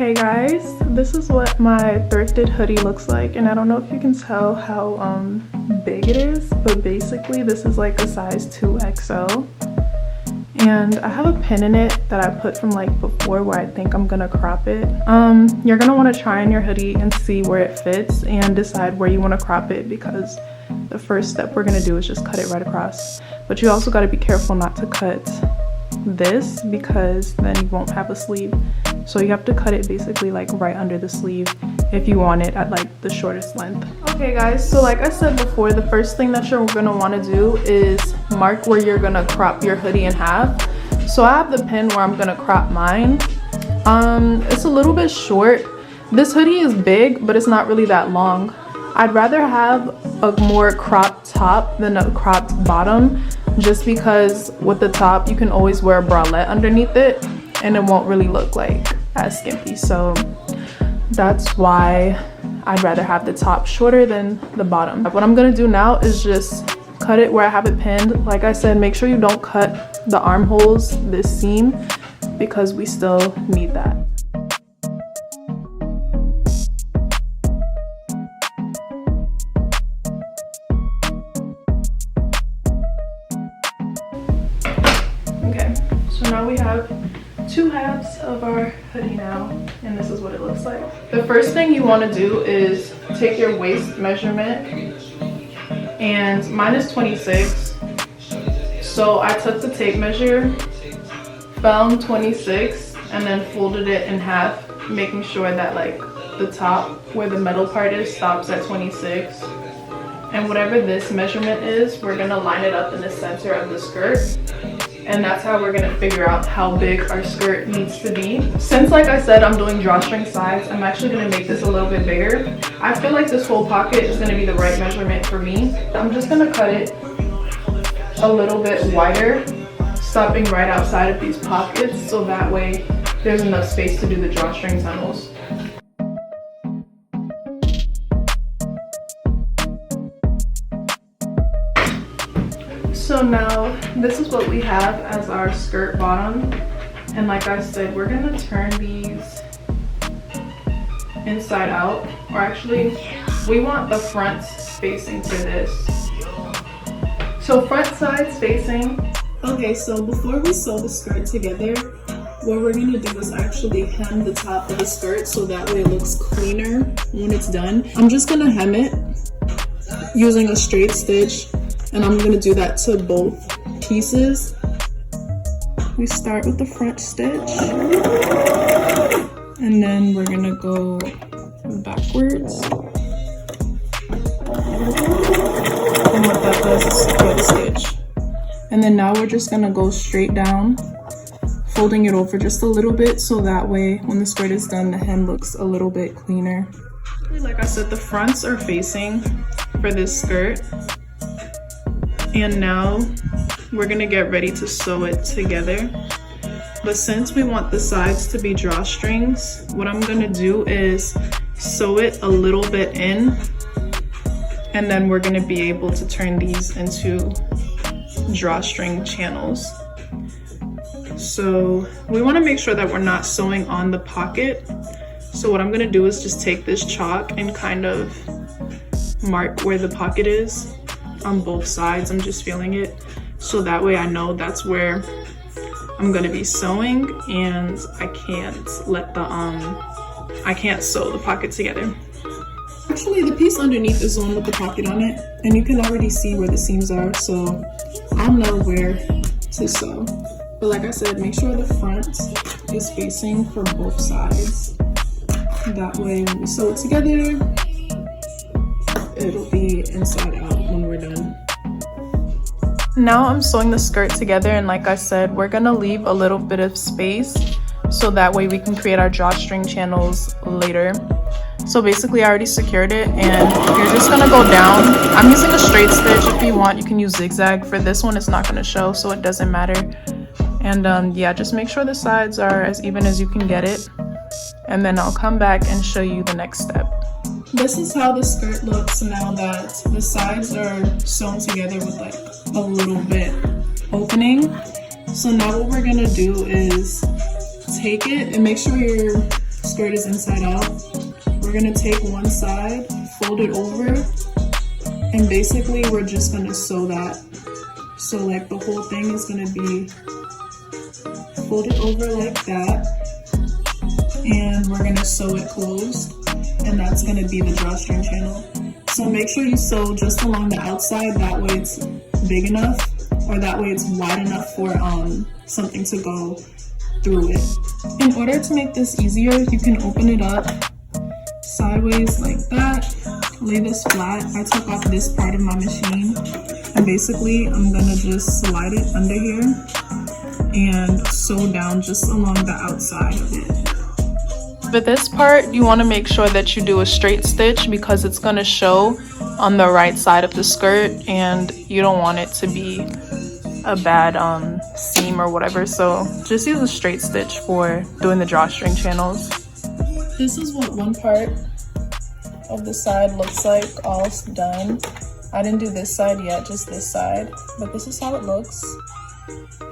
Hey guys, this is what my thrifted hoodie looks like, and I don't know if you can tell how big it is, but basically this is like a size 2XL, and I have a pin in it that I put from like before where I think I'm gonna crop it. You're gonna want to try on your hoodie and see where it fits and decide where you want to crop it, because the first step we're gonna do is just cut it right across. But you also got to be careful not to cut this, because then you won't have a sleeve. So you have to cut it basically like right under the sleeve if you want it at like the shortest length. Okay guys, so like I said before, the first thing that you're gonna want to do is mark where you're gonna crop your hoodie in half. So I have the pin where I'm gonna crop mine. It's a little bit short. This hoodie is big, but it's not really that long. I'd rather have a more cropped top than a cropped bottom, just because with the top you can always wear a bralette underneath it and it won't really look like as skimpy. So that's why I'd rather have the top shorter than the bottom. What I'm gonna do now is just cut it where I have it pinned. Like I said, make sure you don't cut the armholes, this seam, because we still need that. Okay, so now we have two halves of our hoodie now, and this is what it looks like. The first thing you want to do is take your waist measurement, and mine is 26, so I took the tape measure, found 26, and then folded it in half, making sure that like the top where the metal part is stops at 26. And whatever this measurement is, we're gonna line it up in the center of the skirt. And that's how we're gonna figure out how big our skirt needs to be. Since, like I said, I'm doing drawstring sides, I'm actually gonna make this a little bit bigger. I feel like this whole pocket is gonna be the right measurement for me. I'm just gonna cut it a little bit wider, stopping right outside of these pockets, so that way there's enough space to do the drawstring tunnels. So now this is what we have as our skirt bottom, and like I said, we're gonna turn these inside out, or actually we want the front facing for this. So front side facing. Okay, so before we sew the skirt together, what we're gonna do is actually hem the top of the skirt so that way it looks cleaner when it's done. I'm just gonna hem it using a straight stitch, and I'm gonna do that to both pieces. We start with the front stitch, and then we're gonna go backwards. And what that does is secure the stitch. And then now we're just gonna go straight down, folding it over just a little bit, so that way when the skirt is done, the hem looks a little bit cleaner. Like I said, the fronts are facing for this skirt. And now we're gonna get ready to sew it together. But since we want the sides to be drawstrings, what I'm gonna do is sew it a little bit in, and then we're gonna be able to turn these into drawstring channels. So we wanna make sure that we're not sewing on the pocket. So what I'm gonna do is just take this chalk and kind of mark where the pocket is on both sides. I'm just feeling it, so that way I know that's where I'm gonna be sewing, and I can't let the I can't sew the pocket together. Actually, the piece underneath is the one with the pocket on it, and you can already see where the seams are, so I'll know where to sew. But like I said, make sure the front is facing for both sides. That way when we sew it together, it'll be inside out when we're done. Now I'm sewing the skirt together, and like I said, we're gonna leave a little bit of space so that way we can create our drawstring channels later. So basically I already secured it, and you're just gonna go down. I'm using a straight stitch. If you want, you can use zigzag. For this one, it's not gonna show, so it doesn't matter. And yeah, just make sure the sides are as even as you can get it, and then I'll come back and show you the next step. This is how the skirt looks now that the sides are sewn together with like a little bit opening. So now what we're gonna do is take it and make sure you're skirt is inside out. We're gonna take one side, fold it over, and basically we're just gonna sew that. So like the whole thing is gonna be folded over like that, and we're gonna sew it closed, and that's gonna be the drawstring channel. So make sure you sew just along the outside, that way it's big enough, or that way it's wide enough for something to go through it. In order to make this easier, you can open it up sideways like that, lay this flat. I took off this part of my machine, and basically I'm gonna just slide it under here and sew down just along the outside of it. For this part, you want to make sure that you do a straight stitch because it's going to show on the right side of the skirt, and you don't want it to be a bad seam or whatever. So just use a straight stitch for doing the drawstring channels. This is what one part of the side looks like all done. I didn't do this side yet, just this side, but this is how it looks.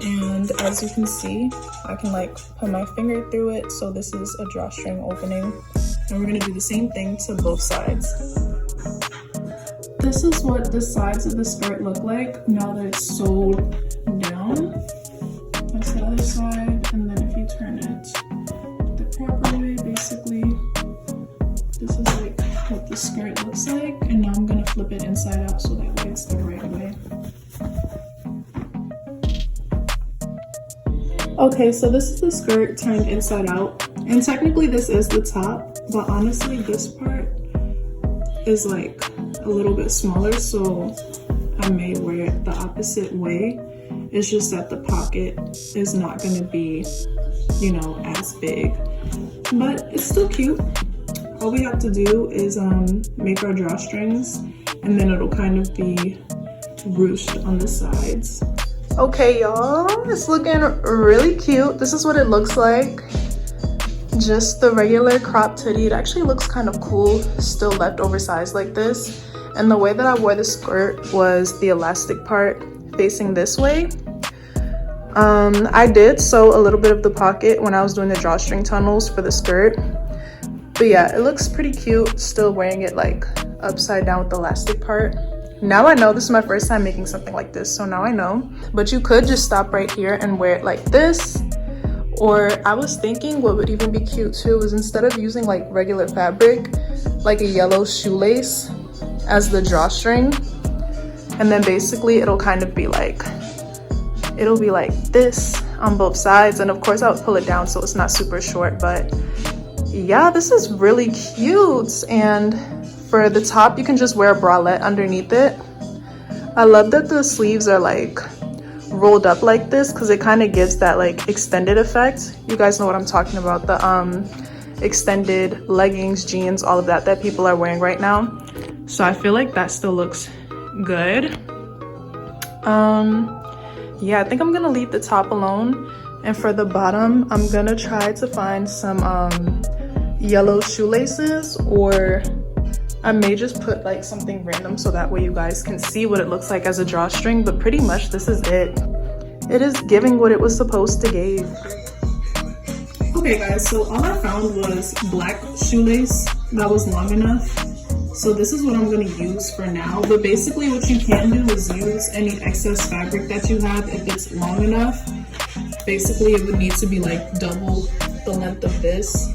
And as you can see, I can like put my finger through it. So this is a drawstring opening, and we're gonna do the same thing to both sides. This is what the sides of the skirt look like now that it's sewed down. That's the other side, and then if you turn it the proper way, basically this is like what the skirt looks like. And now I'm gonna flip it inside out so that way it's the right way. Okay, so this is the skirt turned inside out, and technically this is the top, but honestly this part is like a little bit smaller, so I may wear it the opposite way. It's just that the pocket is not going to be, you know, as big, but it's still cute. All we have to do is make our drawstrings, and then it'll kind of be ruched on the sides. Okay, y'all, it's looking really cute. This is what it looks like. Just the regular cropped hoodie. It actually looks kind of cool, still left oversized like this. And the way that I wore the skirt was the elastic part facing this way. I did sew a little bit of the pocket when I was doing the drawstring tunnels for the skirt. But yeah, it looks pretty cute, still wearing it like upside down with the elastic part. Now I know, this is my first time making something like this, so now I know. But you could just stop right here and wear it like this. Or I was thinking what would even be cute too is instead of using like regular fabric, like a yellow shoelace as the drawstring. And then basically it'll kind of be like, it'll be like this on both sides. And of course I would pull it down so it's not super short, but yeah, this is really cute. And for the top, you can just wear a bralette underneath it. I love that the sleeves are like rolled up like this because it kind of gives that like extended effect. You guys know what I'm talking about, the extended leggings, jeans, all of that people are wearing right now. So I feel like that still looks good. Yeah, I think I'm gonna leave the top alone, and for the bottom I'm gonna try to find some yellow shoelaces, or I may just put like something random so that way you guys can see what it looks like as a drawstring. But pretty much this is it. It is giving what it was supposed to give. Okay guys, so all I found was black shoelace that was long enough. So this is what I'm going to use for now. But basically what you can do is use any excess fabric that you have if it's long enough. Basically it would need to be like double the length of this.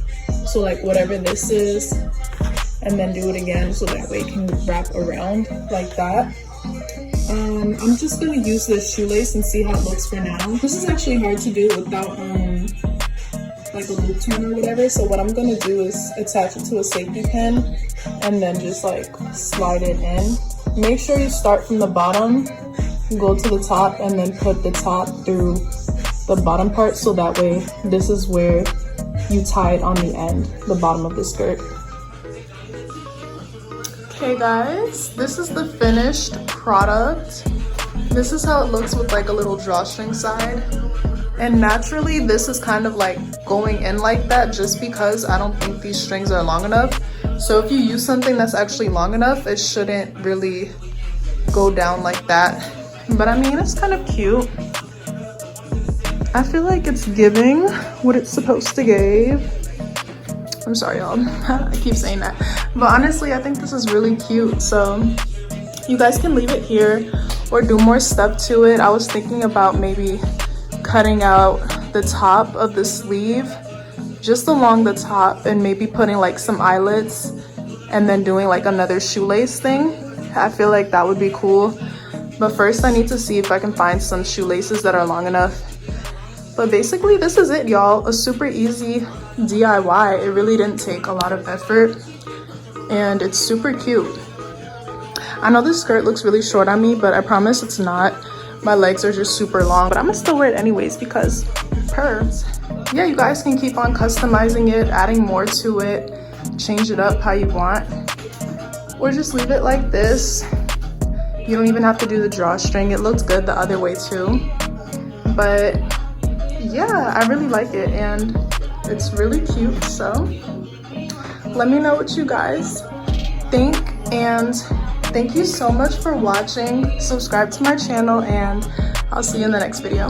So like whatever this is, and then do it again so that way it can wrap around like that. I'm just gonna use this shoelace and see how it looks for now. This is actually hard to do without like a loop turn or whatever. So what I'm gonna do is attach it to a safety pin and then just like slide it in. Make sure you start from the bottom, go to the top, and then put the top through the bottom part, so that way this is where you tie it on the end, the bottom of the skirt. Okay guys, this is the finished product. This is how it looks with like a little drawstring side. And naturally this is kind of like going in like that just because I don't think these strings are long enough. So if you use something that's actually long enough, it shouldn't really go down like that. But I mean, it's kind of cute. I feel like it's giving what it's supposed to give. I'm sorry y'all, I keep saying that, but honestly I think this is really cute. So you guys can leave it here or do more stuff to it. I was thinking about maybe cutting out the top of the sleeve, just along the top, and maybe putting like some eyelets and then doing like another shoelace thing. I feel like that would be cool, but first I need to see if I can find some shoelaces that are long enough. But basically this is it, y'all. A super easy DIY. It really didn't take a lot of effort and it's super cute. I know this skirt looks really short on me, but I promise it's not. My legs are just super long, but I'm gonna still wear it anyways because pervs. Yeah, you guys can keep on customizing it, adding more to it, change it up how you want, or just leave it like this. You don't even have to do the drawstring. It looks good the other way too. But yeah, I really like it and it's really cute. So let me know what you guys think, and thank you so much for watching. Subscribe to my channel and I'll see you in the next video.